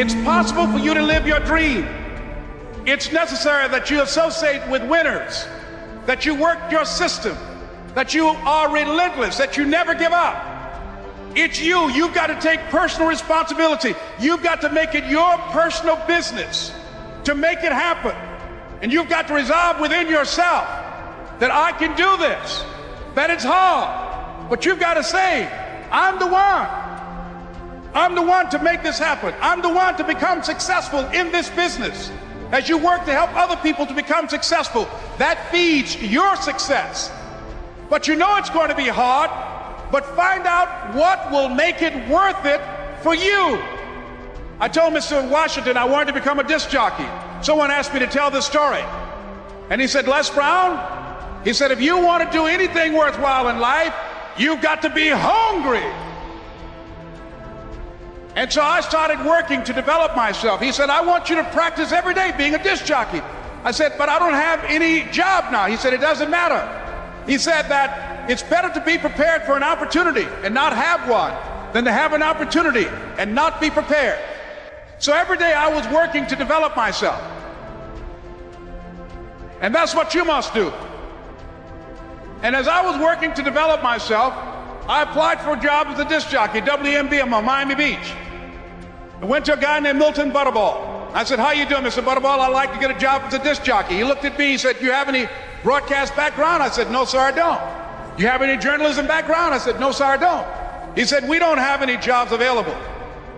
It's possible for you to live your dream. It's necessary that you associate with winners, that you work your system, that you are relentless, that you never give up. It's you. You've got to take personal responsibility. You've got to make it your personal business to make it happen. And you've got to resolve within yourself that I can do this, that it's hard, but you've got to say, I'm the one. I'm the one to make this happen. I'm the one to become successful in this business. As you work to help other people to become successful, that feeds your success. But you know it's going to be hard, but find out what will make it worth it for you. I told Mr. Washington I wanted to become a disc jockey. Someone asked me to tell this story. And he said, Les Brown, he said, if you want to do anything worthwhile in life, you've got to be hungry. And so I started working to develop myself. He said, I want you to practice every day being a disc jockey. I said, but I don't have any job now. He said, it doesn't matter. He said that it's better to be prepared for an opportunity and not have one than to have an opportunity and not be prepared. So every day I was working to develop myself. And that's what you must do. And as I was working to develop myself, I applied for a job as a disc jockey, WMBM on Miami Beach. I went to a guy named Milton Butterball. I said, how you doing, Mr. Butterball? I'd like to get a job as a disc jockey. He looked at me, he said, do you have any broadcast background? I said, no, sir, I don't. Do you have any journalism background? I said, no, sir, I don't. He said, we don't have any jobs available.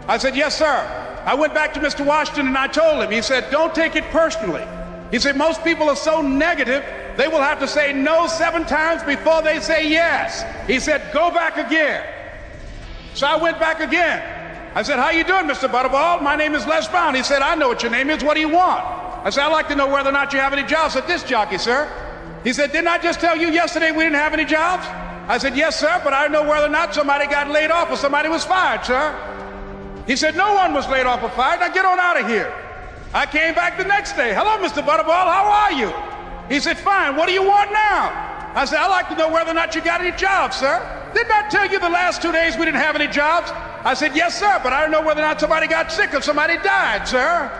I said, yes, sir. I went back to Mr. Washington and I told him, he said, don't take it personally. He said, most people are so negative, they will have to say no 7 times before they say yes. He said, go back again. So I went back again. I said, how you doing, Mr. Butterball? My name is Les Brown. He said, I know what your name is. What do you want? I said, I'd like to know whether or not you have any jobs at disc jockey, sir. He said, didn't I just tell you yesterday we didn't have any jobs? I said, yes, sir, but I know whether or not somebody got laid off or somebody was fired, sir. He said, no one was laid off or fired. Now get on out of here. I came back the next day. Hello, Mr. Butterball, how are you? He said, fine, what do you want now? I said, I'd like to know whether or not you got any jobs, sir. Didn't I tell you the last 2 days we didn't have any jobs? I said, yes, sir, but I don't know whether or not somebody got sick or somebody died, sir.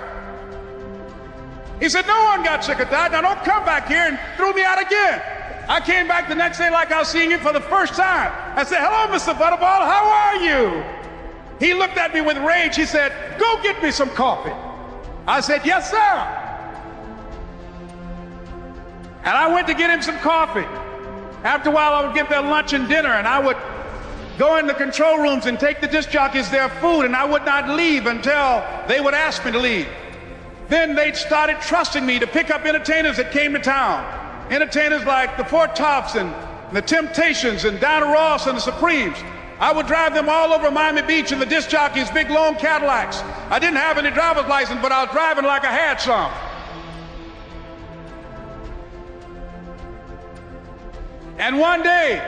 He said, no one got sick or died. Now don't come back here and throw me out again. I came back the next day like I was seeing him for the first time. I said, hello, Mr. Butterball, how are you? He looked at me with rage. He said, go get me some coffee. I said, yes, sir. And I went to get him some coffee. After a while, I would get their lunch and dinner, and I would go in the control rooms and take the disc jockeys their food, and I would not leave until they would ask me to leave. Then they started trusting me to pick up entertainers that came to town. Entertainers like the Four Tops and the Temptations and Diana Ross and the Supremes. I would drive them all over Miami Beach in the disc jockeys' big long Cadillacs. I didn't have any driver's license, but I was driving like I had some. And one day,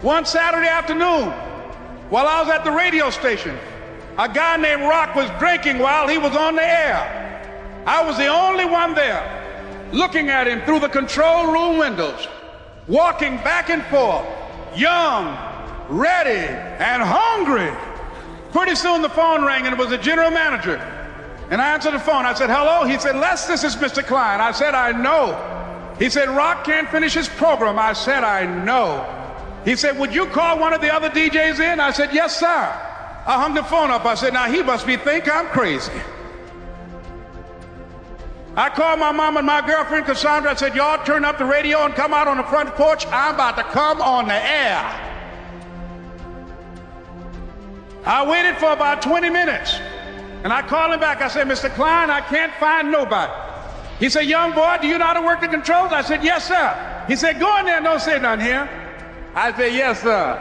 one Saturday afternoon, while I was at the radio station, a guy named Rock was drinking while he was on the air. I was the only one there, looking at him through the control room windows, walking back and forth, young, ready, and hungry. Pretty soon the phone rang and it was the general manager. And I answered the phone. I said, hello? He said, Les, this is Mr. Klein. I said, I know. He said, Rock can't finish his program. I said, I know. He said, would you call one of the other DJs in? I said, yes, sir. I hung the phone up. I said, now he must think I'm crazy. I called my mom and my girlfriend, Cassandra. I said, y'all turn up the radio and come out on the front porch. I'm about to come on the air. I waited for about 20 minutes, and I called him back. I said, Mr. Klein, I can't find nobody. He said, young boy, do you know how to work the controls? I said, yes, sir. He said, go in there and don't say nothing here. I said, yes, sir.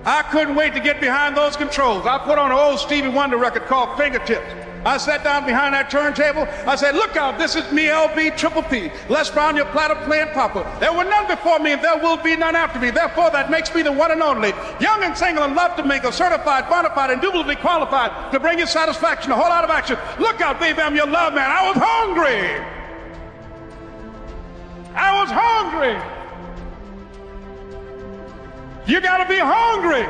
I couldn't wait to get behind those controls. I put on an old Stevie Wonder record called Fingertips. I sat down behind that turntable. I said, look out, this is me, LB Triple P, Les Brown, your platter playing papa. There were none before me and there will be none after me. Therefore, that makes me the one and only. Young and single and love to make a certified, bona fide, indubitably qualified to bring you satisfaction, a whole lot of action. Look out, baby, I'm your love man. I was hungry. I was hungry. You gotta be hungry.